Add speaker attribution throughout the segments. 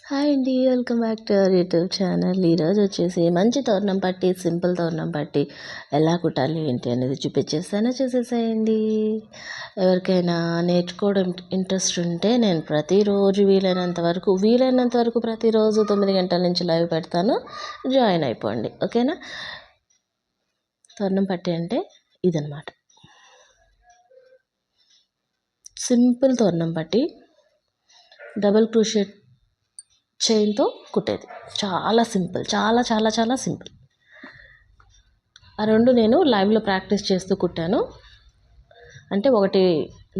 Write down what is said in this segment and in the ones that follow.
Speaker 1: Hi అండి, welcome back to our YouTube channel. ఈరోజు వచ్చేసి మంచి తోరణం పట్టి, సింపుల్ తోరణం పట్టి ఎలా కుట్టాలి ఏంటి అనేది చూపించేస్తాను, చూసేసేయండి. ఎవరికైనా నేర్చుకోవడం ఇంట్రెస్ట్ ఉంటే నేను వీలైనంత వరకు ప్రతిరోజు 9 గంటల నుంచి లైవ్ పెడతాను, జాయిన్ అయిపోండి, ఓకేనా. తోరణం పట్టి అంటే ఇదనమాట, సింపుల్ తోరణం పట్టి డబుల్ క్రోషెట్ చైన్తో కుట్టేది. చాలా సింపుల్, చాలా చాలా చాలా సింపుల్. ఆ రెండు నేను లైవ్లో ప్రాక్టీస్ చేస్తూ కుట్టాను. అంటే ఒకటి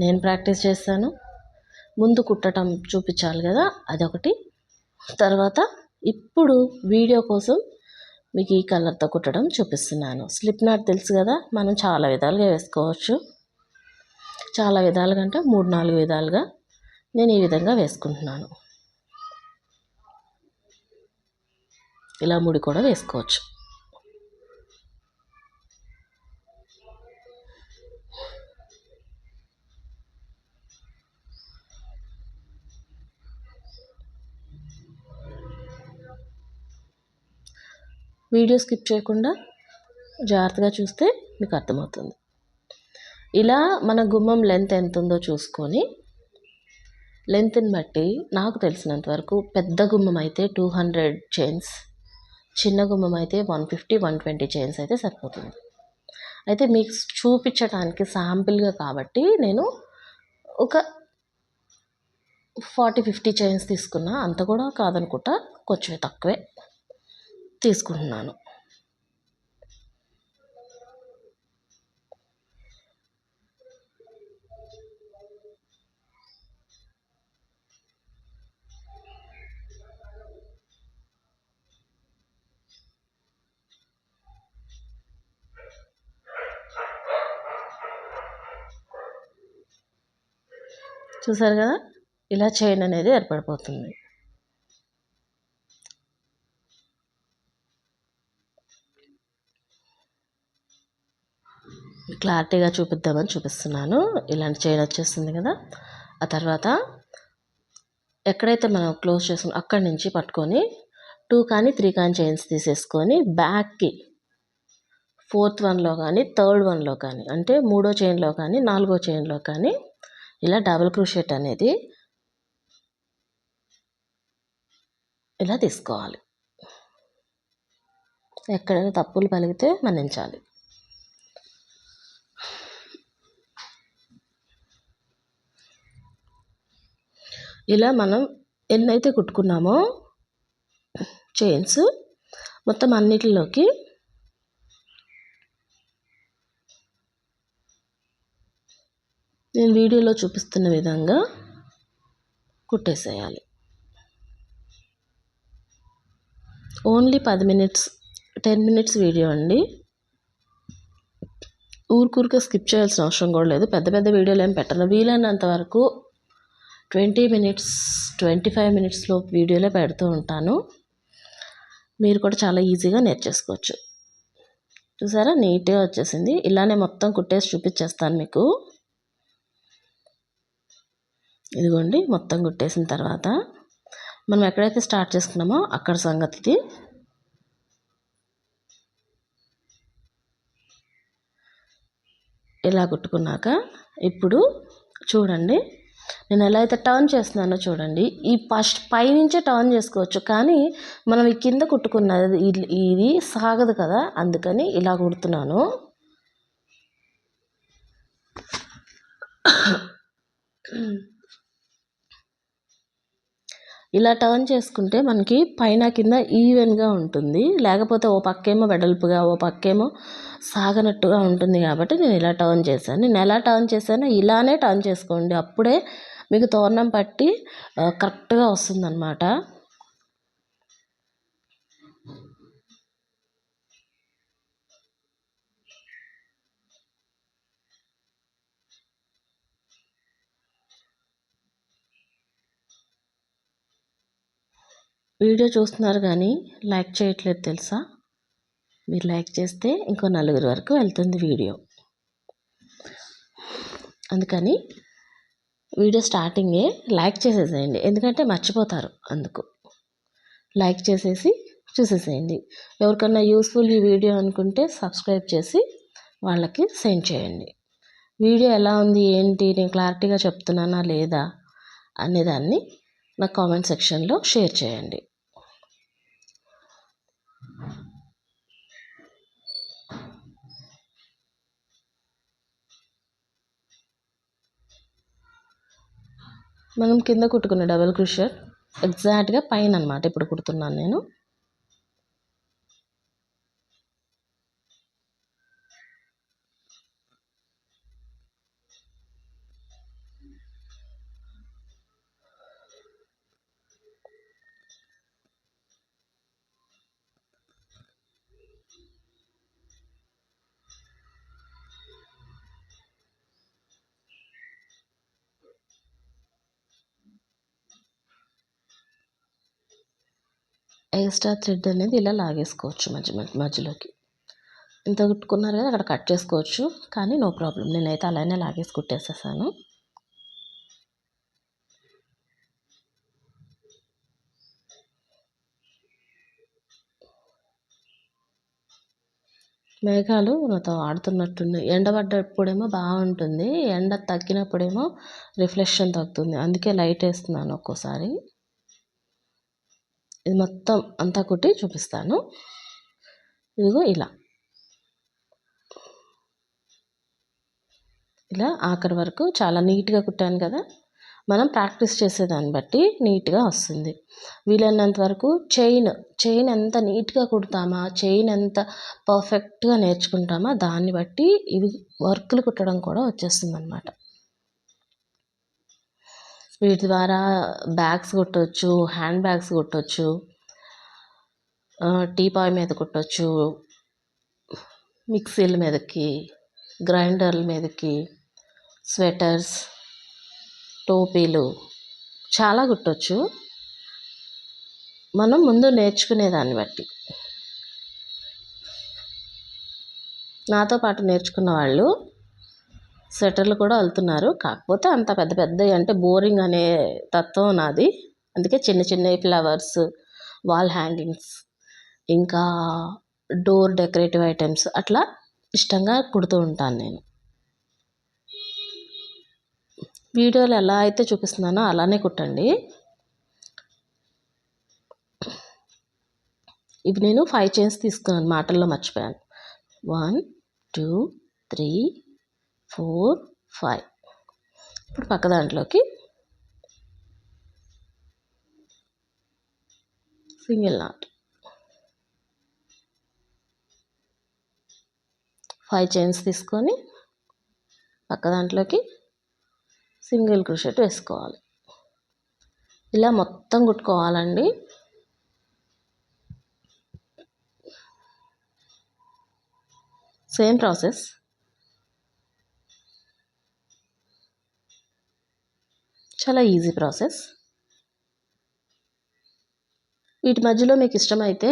Speaker 1: నేను ప్రాక్టీస్ చేస్తాను, ముందు కుట్టడం చూపించాలి కదా, అదొకటి. తర్వాత ఇప్పుడు వీడియో కోసం మీకు ఈ కలర్తో కుట్టడం చూపిస్తున్నాను. స్లిప్ నాట్ తెలుసు కదా, మనం చాలా విధాలుగా వేసుకోవచ్చు. చాలా విధాలుగా అంటే 3-4 విధాలుగా నేను ఈ విధంగా వేసుకుంటున్నాను. ఇలా ముడి కూడా వేసుకోవచ్చు. వీడియో స్కిప్ చేయకుండా జాగ్రత్తగా చూస్తే మీకు అర్థమవుతుంది. ఇలా మన గుమ్మం లెంత్ ఎంత ఉందో చూసుకొని, లెంత్ని బట్టి నాకు తెలిసినంత వరకు పెద్ద గుమ్మం అయితే 200 చైన్స్, చిన్న గుమ్మం అయితే 150-120 చైన్స్ అయితే సరిపోతుంది. అయితే మీకు చూపించడానికి శాంపిల్గా కాబట్టి నేను ఒక 40-50 చైన్స్ తీసుకున్నా, అంత కూడా కాదనుకుంటా, కొంచెం తక్కువే తీసుకుంటున్నాను. చూసారు కదా, ఇలా చైన్ అనేది ఏర్పడిపోతుంది. క్లారిటీగా చూపిద్దామని చూపిస్తున్నాను. ఇలాంటి చైన్ వచ్చేస్తుంది కదా. ఆ తర్వాత ఎక్కడైతే మనం క్లోజ్ చేసుకుని అక్కడి నుంచి పట్టుకొని 2 కానీ 3 కానీ చైన్స్ తీసేసుకొని బ్యాక్కి 4th వన్లో కానీ 3rd వన్లో కానీ, అంటే 3వ చైన్లో కానీ 4వ చైన్లో కానీ ఇలా డబుల్ క్రోషెట్ అనేది ఇలా తీసుకోవాలి. ఎక్కడైనా తప్పులు పలిగితే మన్నించాలి. ఇలా మనం ఎన్నైతే కుట్టుకున్నామో చైన్స్ మొత్తం అన్నిటిలోకి నేను వీడియోలో చూపిస్తున్న విధంగా కుట్టేసేయాలి. ఓన్లీ 10 మినిట్స్ వీడియో అండి. ఊరికే స్కిప్ చేయాల్సిన అవసరం కూడా లేదు. పెద్ద వీడియోలు ఏం పెట్టను. వీలైనంత వరకు 20 మినిట్స్ 25 మినిట్స్లో వీడియోలే పెడుతూ ఉంటాను. మీరు కూడా చాలా ఈజీగా నేర్చేసుకోవచ్చు. చూసారా, నీట్గా వచ్చేసింది. ఇలానే మొత్తం కుట్టేసి చూపించేస్తాను మీకు. ఇదిగోండి, మొత్తం కుట్టేసిన తర్వాత మనం ఎక్కడైతే స్టార్ట్ చేసుకున్నామో అక్కడ సంగతి ఇది. ఇలా కుట్టుకున్నాక ఇప్పుడు చూడండి, నేను ఎలా అయితే టర్న్ చేస్తున్నానో చూడండి. ఈ ఫస్ట్ పైనుంచే టర్న్ చేసుకోవచ్చు, కానీ మనం ఈ కింద కుట్టుకున్నది ఇది సాగదు కదా, అందుకని ఇలా కుడుతున్నాను. ఇలా టర్న్ చేసుకుంటే మనకి పైన కింద ఈవెన్గా ఉంటుంది. లేకపోతే ఓ పక్కేమో వెడల్పుగా, ఓ పక్కేమో సాగనట్టుగా ఉంటుంది. కాబట్టి నేను ఇలా టర్న్ చేశాను. నేను ఎలా టర్న్ చేశానో ఇలానే టర్న్ చేసుకోండి, అప్పుడే మీకు తోరణం పట్టి కరెక్ట్గా వస్తుందన్నమాట. వీడియో చూస్తున్నారు కానీ లైక్ చేయట్లేదు తెలుసా. మీరు లైక్ చేస్తే ఇంకో 4 వరకు వెళ్తుంది వీడియో. అందుకని వీడియో స్టార్టింగే లైక్ చేసేసేయండి, ఎందుకంటే మర్చిపోతారు అందుకు. లైక్ చేసేసి చూసేసేయండి. ఎవరికన్నా యూస్ఫుల్ ఈ వీడియో అనుకుంటే సబ్స్క్రైబ్ చేసి వాళ్ళకి సెండ్ చేయండి. వీడియో ఎలా ఉంది ఏంటి, నేను క్లారిటీగా చెప్తున్నానా లేదా అనేదాన్ని నా కామెంట్ సెక్షన్లో షేర్ చేయండి. మనం కింద కుట్టుకున్న డబుల్ క్రోషెట్ ఎగ్జాక్ట్గా పైన అనమాట ఇప్పుడు కుడుతున్నాను నేను. ఎక్స్ట్రా థ్రెడ్ అనేది ఇలా లాగేసుకోవచ్చు మధ్యలోకి. ఇంత కుట్టుకున్నారు కదా, అక్కడ కట్ చేసుకోవచ్చు, కానీ నో ప్రాబ్లం. నేనైతే అలానే లాగేసి కుట్టేసేసాను. మేఘాలు నాతో ఆడుతున్నట్టున్నాయి. ఎండ పడ్డప్పుడేమో బాగుంటుంది, ఎండ తగ్గినప్పుడేమో రిఫ్లెక్షన్ తగ్గుతుంది. అందుకే లైట్ వేస్తున్నాను ఒక్కోసారి. ఇది మొత్తం అంతా కుట్టి చూపిస్తాను. ఇదిగో ఇలా ఇలా ఆఖరి వరకు చాలా నీట్గా కుట్టాను కదా. మనం ప్రాక్టీస్ చేసేదాన్ని బట్టి నీట్గా వస్తుంది. వీలైనంత వరకు చైన్ ఎంత నీట్గా కుడతామా, చైన్ ఎంత పర్ఫెక్ట్గా నేర్చుకుంటామా దాన్ని బట్టి ఇవి వర్కులు కుట్టడం కూడా వచ్చేస్తుంది అన్నమాట. వీటి ద్వారా బ్యాగ్స్ కుట్టవచ్చు, హ్యాండ్ బ్యాగ్స్ కుట్టవచ్చు, టీపాయ్ మీద కుట్టవచ్చు, మిక్సీల మీదకి, గ్రైండర్ల మీదకి, స్వెటర్స్, టోపీలు చాలా కుట్టవచ్చు. మనం ముందు నేర్చుకునేదాన్ని బట్టి. నాతో పాటు నేర్చుకున్న వాళ్ళు స్వెటర్లు కూడా అల్లుతున్నారు. కాకపోతే అంత పెద్ద పెద్దవి అంటే బోరింగ్ అనే తత్వం నాది. అందుకే చిన్న చిన్న ఫ్లవర్స్, వాల్ హ్యాంగింగ్స్, ఇంకా డోర్ డెకరేటివ్ ఐటమ్స్ అట్లా ఇష్టంగా కుడుతూ ఉంటాను నేను. వీడియోలో ఎలా అయితే చూపిస్తున్నానో అలానే కుట్టండి. ఇవి నేను 5 చైన్స్ తీసుకున్నాను, మాటల్లో మర్చిపోయాను. 1 2 3 4 5. ఇప్పుడు పక్క దాంట్లోకి సింగిల్ నాట్, 5 చైన్స్ తీసుకొని పక్క దాంట్లోకి సింగిల్ క్రోషెట్ వేసుకోవాలి. ఇలా మొత్తం కుట్టుకోవాలండి. Same process. చాలా ఈజీ ప్రాసెస్. వీటి మధ్యలో మీకు ఇష్టమైతే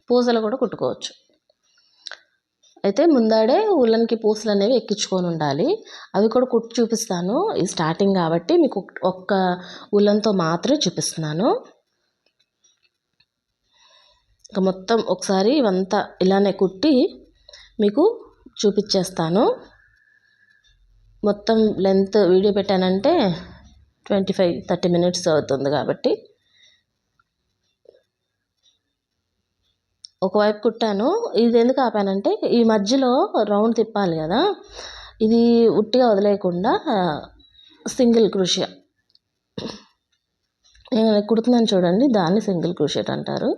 Speaker 1: పూసలు కూడా కుట్టుకోవచ్చు. అయితే ముందాడే ఉల్లన్కి పూసలు అనేవి ఎక్కించుకొని ఉండాలి. అవి కూడా కుట్టి చూపిస్తాను. ఇది స్టార్టింగ్ కాబట్టి మీకు ఒక్క ఉల్లన్తో మాత్రమే చూపిస్తున్నాను. ఇంకా మొత్తం ఒకసారి ఇవంతా ఇలానే కుట్టి మీకు చూపించేస్తాను. మొత్తం లెంత్ వీడియో పెట్టానంటే 25-30 మినిట్స్ అవుతుంది కాబట్టి ఒకవైపు కుట్టాను. ఇది ఎందుకు ఆపానంటే ఈ మధ్యలో రౌండ్ తిప్పాలి కదా, ఇది ఉట్టిగా వదిలేయకుండా సింగిల్ క్రోషియా నేను కుడుతున్నాను చూడండి, దాన్ని సింగిల్ క్రోషెట్ అంటారు.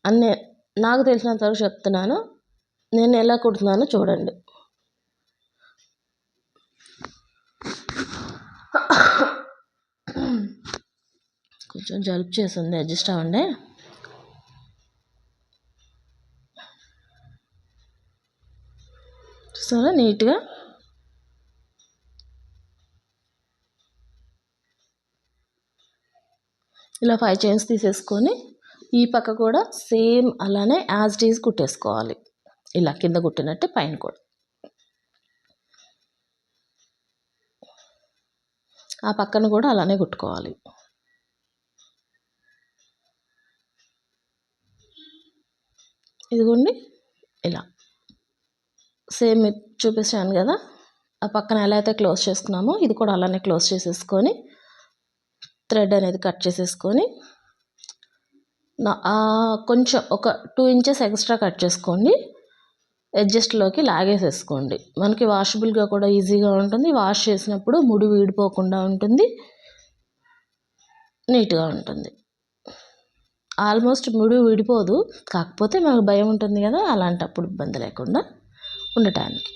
Speaker 1: అన్నీ నాకు తెలిసినంత వరకు చెప్తున్నాను. నేను ఎలా కుడుతున్నానో చూడండి. కొంచెం జలుబు చేసింది, అడ్జస్ట్ అవ్వండి. చూసారా నీట్గా ఇలా 5 చైన్స్ తీసేసుకొని ఈ పక్క కూడా సేమ్ అలానే యాజ్ ఇట్ ఈజ్ కుట్టేసుకోవాలి. ఇలా కింద కుట్టినట్టే పైన కూడా. ఆ పక్కన కూడా అలానే కుట్టుకోవాలి. ఇదిగోండి ఇలా సేమ్ చూపించాను కదా, ఆ పక్కన ఎలా అయితే క్లోజ్ చేసుకున్నామో ఇది కూడా అలానే క్లోజ్ చేసేసుకొని థ్రెడ్ అనేది కట్ చేసేసుకొని కొంచెం ఒక 2 ఇంచెస్ ఎక్స్ట్రా కట్ చేసుకోండి. అడ్జస్ట్లోకి లాగేసేసుకోండి. మనకి వాషబుల్గా కూడా ఈజీగా ఉంటుంది. వాష్ చేసినప్పుడు ముడి వీడిపోకుండా ఉంటుంది, నీట్గా ఉంటుంది. ఆల్మోస్ట్ ముడి విడిపోదు, కాకపోతే మనకు భయం ఉంటుంది కదా, అలాంటప్పుడు ఇబ్బంది లేకుండా ఉండటానికి.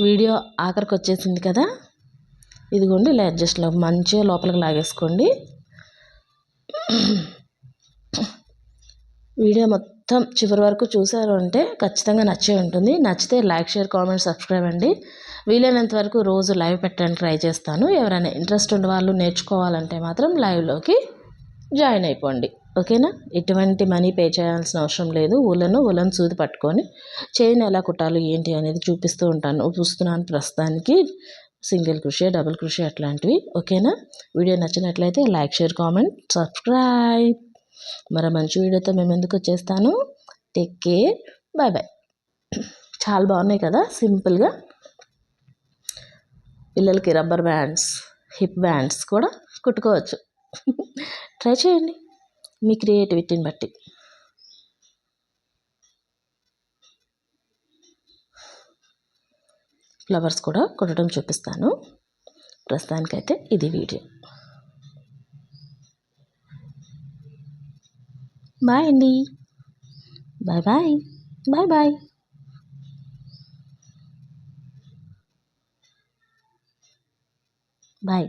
Speaker 1: వీడియో ఆఖరికి వచ్చేసింది కదా, ఇదిగోండి ఇలా అడ్జస్ట్లో మంచిగా లోపలికి లాగేసుకోండి. వీడియో మొత్తం చివరి వరకు చూసారు అంటే ఖచ్చితంగా నచ్చే ఉంటుంది. నచ్చితే లైక్, షేర్, కామెంట్, సబ్స్క్రైబ్ అండి. వీలైనంత వరకు రోజు లైవ్ పెట్టడానికి ట్రై చేస్తాను. ఎవరైనా ఇంట్రెస్ట్ ఉన్న వాళ్ళు నేర్చుకోవాలంటే మాత్రం లైవ్లోకి జాయిన్ అయిపోండి, ఓకేనా. ఎటువంటి మనీ పే చేయాల్సిన అవసరం లేదు. ఉలన్ సూది పట్టుకొని చైన్ ఎలా కుట్టాలి ఏంటి అనేది చూస్తున్నాను ప్రస్తుతానికి. సింగిల్ క్రోషే, డబుల్ క్రోషే అట్లాంటివి, ఓకేనా. వీడియో నచ్చినట్లయితే లైక్, షేర్, కామెంట్, సబ్స్క్రైబ్. మరో మంచి వీడియోతో మేము ఎందుకు వచ్చేస్తాను. Take care, bye bye. చాలా బాగున్నాయి కదా, సింపుల్గా. పిల్లలకి రబ్బర్ బ్యాండ్స్, హిప్ బ్యాండ్స్ కూడా కుట్టుకోవచ్చు. ట్రై చేయండి మీ క్రియేటివిటీని బట్టి. ఫ్లవర్స్ కూడా కుట్టడం చూపిస్తాను. ప్రస్తుతానికైతే ఇది వీడియో. బాయ్ అండి, bye bye, bye bye, bye.